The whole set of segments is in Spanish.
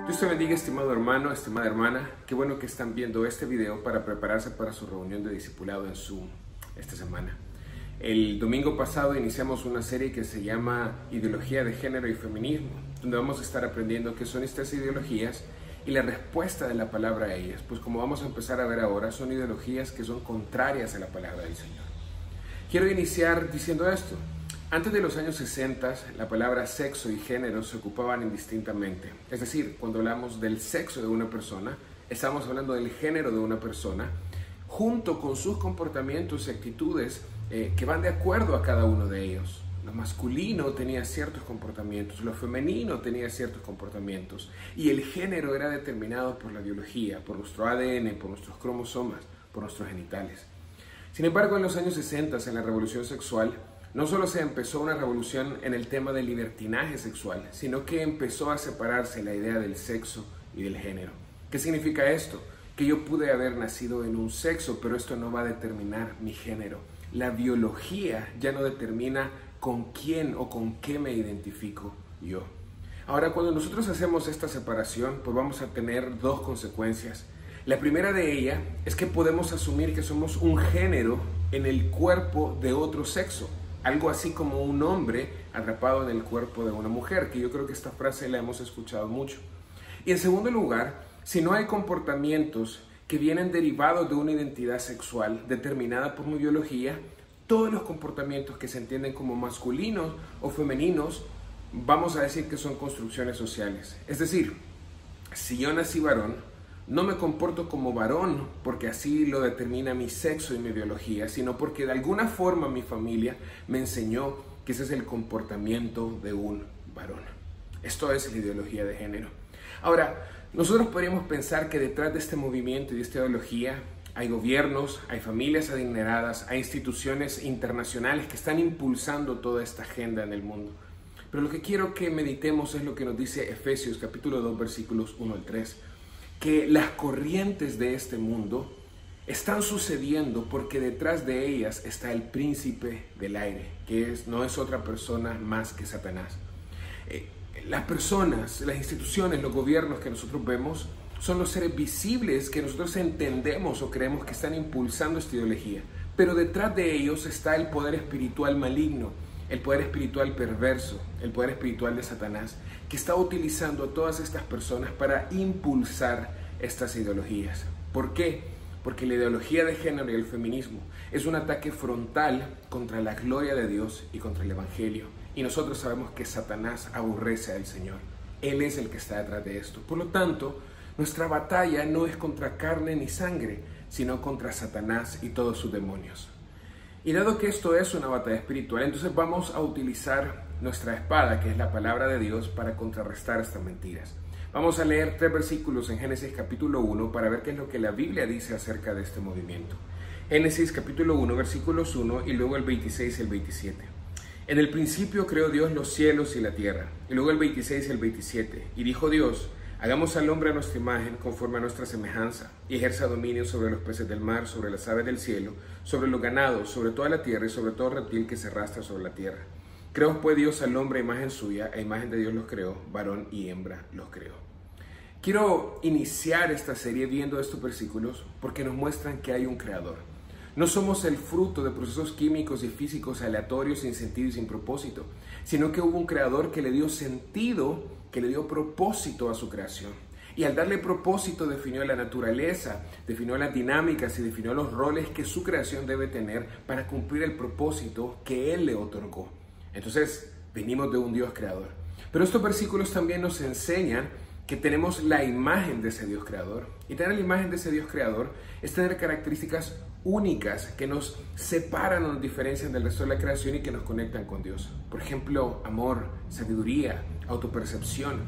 Dios te bendiga, estimado hermano, estimada hermana. Qué bueno que están viendo este video para prepararse para su reunión de discipulado en Zoom esta semana. El domingo pasado iniciamos una serie que se llama Ideología de Género y Feminismo, donde vamos a estar aprendiendo qué son estas ideologías y la respuesta de la palabra a ellas. Pues como vamos a empezar a ver ahora, son ideologías que son contrarias a la palabra del Señor. Quiero iniciar diciendo esto. Antes de los años 60, la palabra sexo y género se ocupaban indistintamente. Es decir, cuando hablamos del sexo de una persona, estamos hablando del género de una persona, junto con sus comportamientos y actitudes que van de acuerdo a cada uno de ellos. Lo masculino tenía ciertos comportamientos, lo femenino tenía ciertos comportamientos, y el género era determinado por la biología, por nuestro ADN, por nuestros cromosomas, por nuestros genitales. Sin embargo, en los años 60, en la revolución sexual, no solo se empezó una revolución en el tema del libertinaje sexual, sino que empezó a separarse la idea del sexo y del género. ¿Qué significa esto? Que yo pude haber nacido en un sexo, pero esto no va a determinar mi género. La biología ya no determina con quién o con qué me identifico yo. Ahora, cuando nosotros hacemos esta separación, pues vamos a tener dos consecuencias. La primera de ellas es que podemos asumir que somos un género en el cuerpo de otro sexo. Algo así como un hombre atrapado en el cuerpo de una mujer, que yo creo que esta frase la hemos escuchado mucho. Y en segundo lugar, si no hay comportamientos que vienen derivados de una identidad sexual determinada por mi biología, todos los comportamientos que se entienden como masculinos o femeninos, vamos a decir que son construcciones sociales. Es decir, si yo nací varón, no me comporto como varón porque así lo determina mi sexo y mi biología, sino porque de alguna forma mi familia me enseñó que ese es el comportamiento de un varón. Esto es la ideología de género. Ahora, nosotros podríamos pensar que detrás de este movimiento y de esta ideología hay gobiernos, hay familias adineradas, hay instituciones internacionales que están impulsando toda esta agenda en el mundo. Pero lo que quiero que meditemos es lo que nos dice Efesios capítulo 2 versículos 1 al 3. Que las corrientes de este mundo están sucediendo porque detrás de ellas está el príncipe del aire, que no es otra persona más que Satanás. Las personas, las instituciones, los gobiernos que nosotros vemos son los seres visibles que nosotros entendemos o creemos que están impulsando esta ideología, pero detrás de ellos está el poder espiritual maligno, el poder espiritual perverso, el poder espiritual de Satanás, que está utilizando a todas estas personas para impulsar estas ideologías. ¿Por qué? Porque la ideología de género y el feminismo es un ataque frontal contra la gloria de Dios y contra el Evangelio. Y nosotros sabemos que Satanás aborrece al Señor. Él es el que está detrás de esto. Por lo tanto, nuestra batalla no es contra carne ni sangre, sino contra Satanás y todos sus demonios. Y dado que esto es una batalla espiritual, entonces vamos a utilizar nuestra espada, que es la palabra de Dios, para contrarrestar estas mentiras. Vamos a leer 3 versículos en Génesis capítulo 1 para ver qué es lo que la Biblia dice acerca de este movimiento. Génesis capítulo 1, versículos 1 y luego el 26 y el 27. En el principio creó Dios los cielos y la tierra. Y luego el 26 y el 27. Y dijo Dios: hagamos al hombre a nuestra imagen, conforme a nuestra semejanza, y ejerza dominio sobre los peces del mar, sobre las aves del cielo, sobre los ganados, sobre toda la tierra y sobre todo reptil que se arrastra sobre la tierra. Creó pues Dios al hombre a imagen suya, a imagen de Dios los creó, varón y hembra los creó. Quiero iniciar esta serie viendo estos versículos porque nos muestran que hay un creador. No somos el fruto de procesos químicos y físicos aleatorios, sin sentido y sin propósito, sino que hubo un creador que le dio sentido, que le dio propósito a su creación. Y al darle propósito definió la naturaleza, definió las dinámicas y definió los roles que su creación debe tener para cumplir el propósito que Él le otorgó. Entonces, venimos de un Dios creador. Pero estos versículos también nos enseñan que tenemos la imagen de ese Dios creador. Y tener la imagen de ese Dios creador es tener características únicas que nos separan o nos diferencian del resto de la creación y que nos conectan con Dios. Por ejemplo, amor, sabiduría, autopercepción,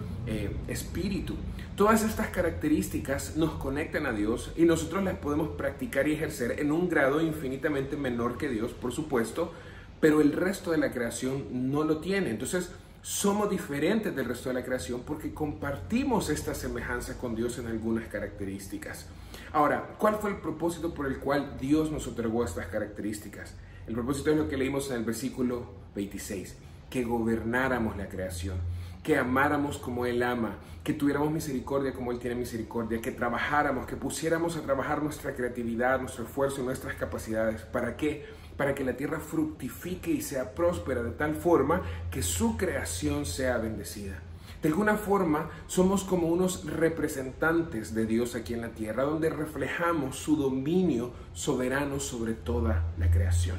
espíritu. Todas estas características nos conectan a Dios y nosotros las podemos practicar y ejercer en un grado infinitamente menor que Dios, por supuesto, pero el resto de la creación no lo tiene. Entonces, somos diferentes del resto de la creación porque compartimos esta semejanza con Dios en algunas características. Ahora, ¿cuál fue el propósito por el cual Dios nos otorgó estas características? El propósito es lo que leímos en el versículo 26, que gobernáramos la creación, que amáramos como Él ama, que tuviéramos misericordia como Él tiene misericordia, que trabajáramos, que pusiéramos a trabajar nuestra creatividad, nuestro esfuerzo y nuestras capacidades. ¿Para qué? Para que la tierra fructifique y sea próspera de tal forma que su creación sea bendecida. De alguna forma, somos como unos representantes de Dios aquí en la tierra, donde reflejamos su dominio soberano sobre toda la creación.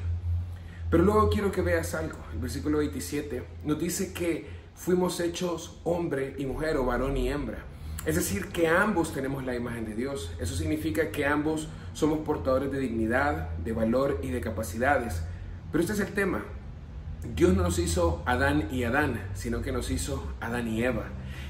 Pero luego quiero que veas algo. El versículo 27 nos dice que fuimos hechos hombre y mujer, o varón y hembra. Es decir, que ambos tenemos la imagen de Dios. Eso significa que ambos somos portadores de dignidad, de valor y de capacidades. Pero este es el tema. Dios no nos hizo Adán y Adán, sino que nos hizo Adán y Eva.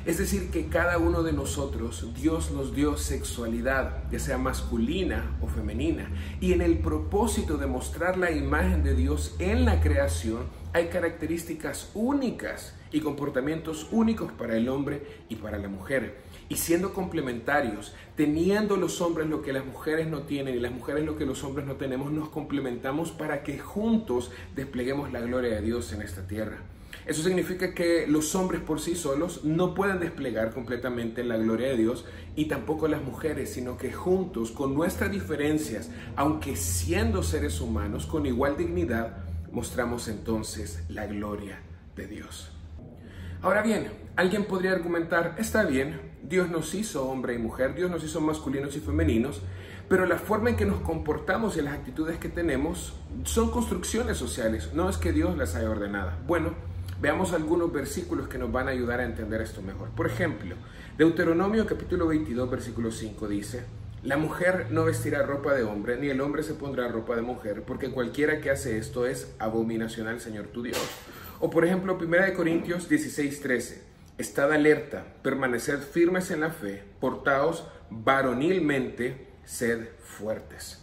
Es decir, que cada uno de nosotros, Dios nos dio sexualidad, ya sea masculina o femenina. Y en el propósito de mostrar la imagen de Dios en la creación, hay características únicas y comportamientos únicos para el hombre y para la mujer. Y siendo complementarios, teniendo los hombres lo que las mujeres no tienen y las mujeres lo que los hombres no tenemos, nos complementamos para que juntos despleguemos la gloria de Dios en esta tierra. Eso significa que los hombres por sí solos no pueden desplegar completamente la gloria de Dios y tampoco las mujeres, sino que juntos, con nuestras diferencias, aunque siendo seres humanos, con igual dignidad, mostramos entonces la gloria de Dios. Ahora bien, alguien podría argumentar, está bien, Dios nos hizo hombre y mujer, Dios nos hizo masculinos y femeninos, pero la forma en que nos comportamos y las actitudes que tenemos son construcciones sociales, no es que Dios las haya ordenado. Bueno, veamos algunos versículos que nos van a ayudar a entender esto mejor. Por ejemplo, Deuteronomio capítulo 22, versículo 5 dice: la mujer no vestirá ropa de hombre, ni el hombre se pondrá ropa de mujer, porque cualquiera que hace esto es abominación al Señor tu Dios. O por ejemplo, 1 Corintios 16:13, estad alerta, permaneced firmes en la fe, portaos varonilmente, sed fuertes.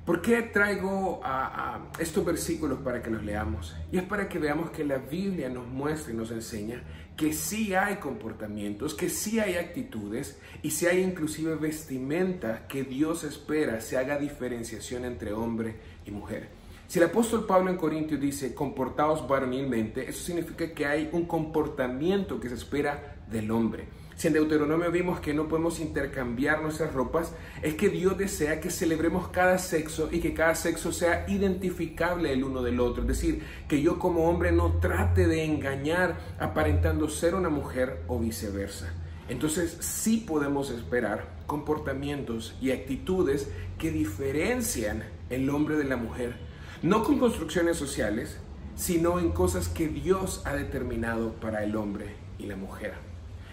¿Por qué traigo a estos versículos para que los leamos? Y es para que veamos que la Biblia nos muestra y nos enseña que sí hay comportamientos, que sí hay actitudes y sí hay inclusive vestimenta que Dios espera se haga diferenciación entre hombre y mujer. Si el apóstol Pablo en Corintios dice comportaos varonilmente, eso significa que hay un comportamiento que se espera del hombre. Si en Deuteronomio vimos que no podemos intercambiar nuestras ropas, es que Dios desea que celebremos cada sexo y que cada sexo sea identificable el uno del otro. Es decir, que yo como hombre no trate de engañar aparentando ser una mujer o viceversa. Entonces sí podemos esperar comportamientos y actitudes que diferencian el hombre de la mujer. No con construcciones sociales, sino en cosas que Dios ha determinado para el hombre y la mujer.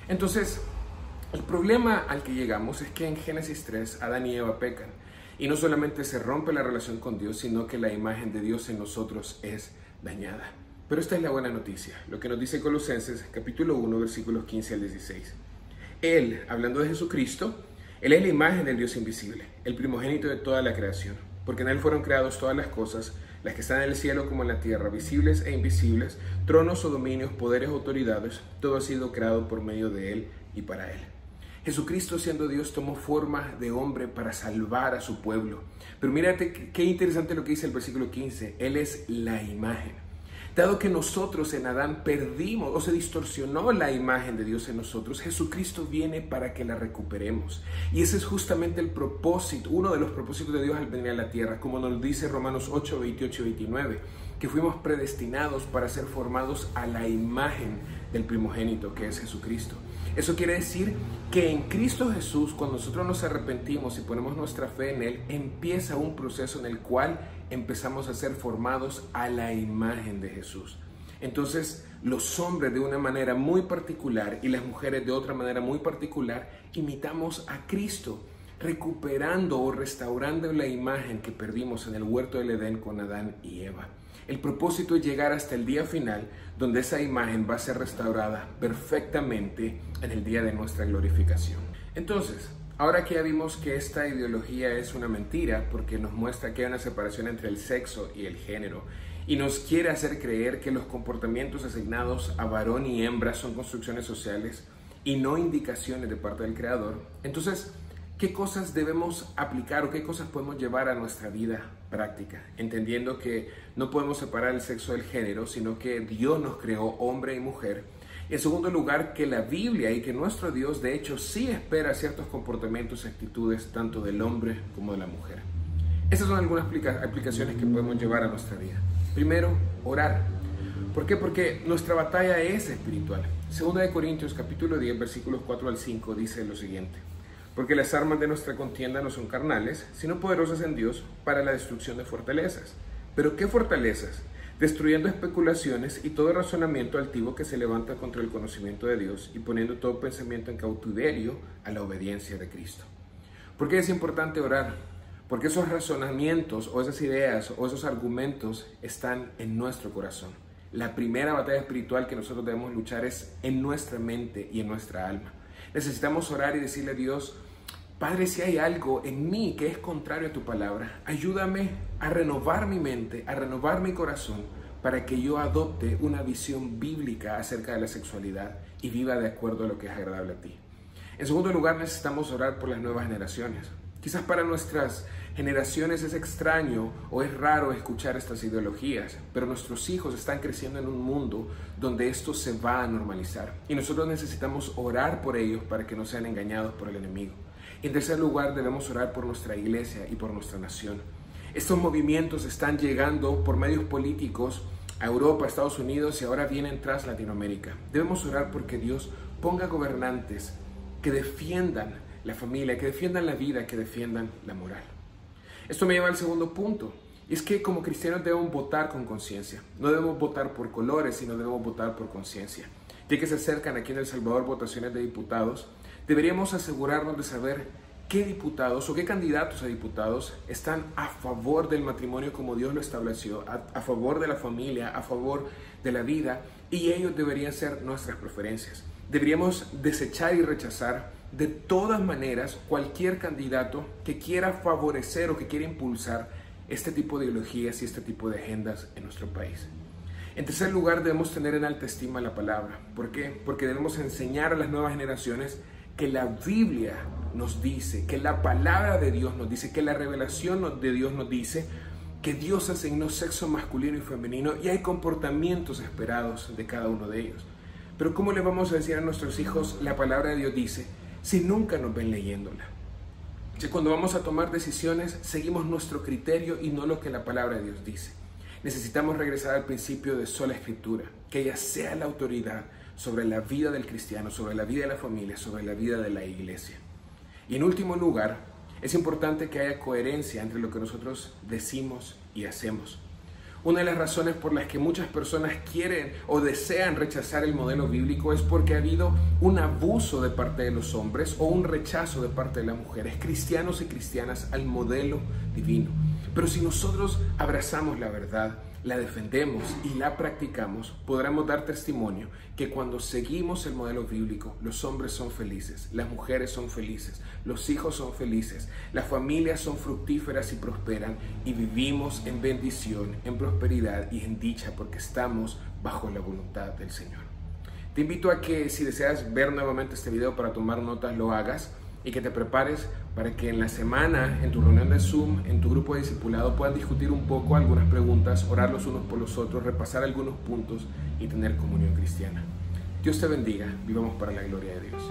Entonces, el problema al que llegamos es que en Génesis 3, Adán y Eva pecan. Y no solamente se rompe la relación con Dios, sino que la imagen de Dios en nosotros es dañada. Pero esta es la buena noticia, lo que nos dice Colosenses, capítulo 1, versículos 15 al 16. Él, hablando de Jesucristo, Él es la imagen del Dios invisible, el primogénito de toda la creación. Porque en Él fueron creadas todas las cosas, las que están en el cielo como en la tierra, visibles e invisibles, tronos o dominios, poderes o autoridades, todo ha sido creado por medio de Él y para Él. Jesucristo, siendo Dios, tomó forma de hombre para salvar a su pueblo. Pero mírate qué interesante lo que dice el versículo 15, Él es la imagen. Dado que nosotros en Adán perdimos o se distorsionó la imagen de Dios en nosotros, Jesucristo viene para que la recuperemos. Y ese es justamente el propósito, uno de los propósitos de Dios al venir a la tierra, como nos dice Romanos 8, 28 y 29, que fuimos predestinados para ser formados a la imagen del primogénito que es Jesucristo. Eso quiere decir que en Cristo Jesús, cuando nosotros nos arrepentimos y ponemos nuestra fe en Él, empieza un proceso en el cual empezamos a ser formados a la imagen de Jesús. Entonces, los hombres de una manera muy particular y las mujeres de otra manera muy particular, imitamos a Cristo, recuperando o restaurando la imagen que perdimos en el huerto del Edén con Adán y Eva. El propósito es llegar hasta el día final, donde esa imagen va a ser restaurada perfectamente en el día de nuestra glorificación. Entonces, ahora que ya vimos que esta ideología es una mentira, porque nos muestra que hay una separación entre el sexo y el género, y nos quiere hacer creer que los comportamientos asignados a varón y hembra son construcciones sociales y no indicaciones de parte del Creador, entonces, ¿qué cosas debemos aplicar o qué cosas podemos llevar a nuestra vida práctica? Entendiendo que no podemos separar el sexo del género, sino que Dios nos creó hombre y mujer. En segundo lugar, que la Biblia y que nuestro Dios de hecho sí espera ciertos comportamientos y actitudes tanto del hombre como de la mujer. Estas son algunas aplicaciones que podemos llevar a nuestra vida. Primero, orar. ¿Por qué? Porque nuestra batalla es espiritual. Segunda de Corintios capítulo 10 versículos 4 al 5 dice lo siguiente: porque las armas de nuestra contienda no son carnales, sino poderosas en Dios para la destrucción de fortalezas. ¿Pero qué fortalezas? Destruyendo especulaciones y todo razonamiento altivo que se levanta contra el conocimiento de Dios y poniendo todo pensamiento en cautiverio a la obediencia de Cristo. ¿Por qué es importante orar? Porque esos razonamientos o esas ideas o esos argumentos están en nuestro corazón. La primera batalla espiritual que nosotros debemos luchar es en nuestra mente y en nuestra alma. Necesitamos orar y decirle a Dios: Padre, si hay algo en mí que es contrario a tu palabra, ayúdame a renovar mi mente, a renovar mi corazón, para que yo adopte una visión bíblica acerca de la sexualidad y viva de acuerdo a lo que es agradable a ti. En segundo lugar, necesitamos orar por las nuevas generaciones. Quizás para nuestras generaciones es extraño o es raro escuchar estas ideologías, pero nuestros hijos están creciendo en un mundo donde esto se va a normalizar y nosotros necesitamos orar por ellos para que no sean engañados por el enemigo. En tercer lugar, debemos orar por nuestra iglesia y por nuestra nación. Estos movimientos están llegando por medios políticos a Europa, a Estados Unidos y ahora vienen tras Latinoamérica. Debemos orar porque Dios ponga gobernantes que defiendan la familia, que defiendan la vida, que defiendan la moral. Esto me lleva al segundo punto. Y es que como cristianos debemos votar con conciencia. No debemos votar por colores, sino debemos votar por conciencia. Ya que se acercan aquí en El Salvador votaciones de diputados, deberíamos asegurarnos de saber qué diputados o qué candidatos a diputados están a favor del matrimonio como Dios lo estableció, a favor de la familia, a favor de la vida, y ellos deberían ser nuestras preferencias. Deberíamos desechar y rechazar de todas maneras cualquier candidato que quiera favorecer o que quiera impulsar este tipo de ideologías y este tipo de agendas en nuestro país. En tercer lugar, debemos tener en alta estima la palabra. ¿Por qué? Porque debemos enseñar a las nuevas generaciones que la Biblia nos dice, que la palabra de Dios nos dice, que la revelación de Dios nos dice que Dios asignó sexo masculino y femenino y hay comportamientos esperados de cada uno de ellos. Pero ¿cómo le vamos a decir a nuestros hijos la palabra de Dios dice si nunca nos ven leyéndola? Si cuando vamos a tomar decisiones seguimos nuestro criterio y no lo que la palabra de Dios dice. Necesitamos regresar al principio de sola escritura, que ella sea la autoridad sobre la vida del cristiano, sobre la vida de la familia, sobre la vida de la iglesia. Y en último lugar, es importante que haya coherencia entre lo que nosotros decimos y hacemos. Una de las razones por las que muchas personas quieren o desean rechazar el modelo bíblico es porque ha habido un abuso de parte de los hombres o un rechazo de parte de las mujeres, cristianos y cristianas, al modelo divino. Pero si nosotros abrazamos la verdad, la defendemos y la practicamos, podremos dar testimonio que cuando seguimos el modelo bíblico, los hombres son felices, las mujeres son felices, los hijos son felices, las familias son fructíferas y prosperan y vivimos en bendición, en prosperidad y en dicha porque estamos bajo la voluntad del Señor. Te invito a que si deseas ver nuevamente este video para tomar notas, lo hagas y que te prepares para que en la semana, en tu reunión de Zoom, en tu grupo de discipulado, puedan discutir un poco algunas preguntas, orar los unos por los otros, repasar algunos puntos y tener comunión cristiana. Dios te bendiga, vivamos para la gloria de Dios.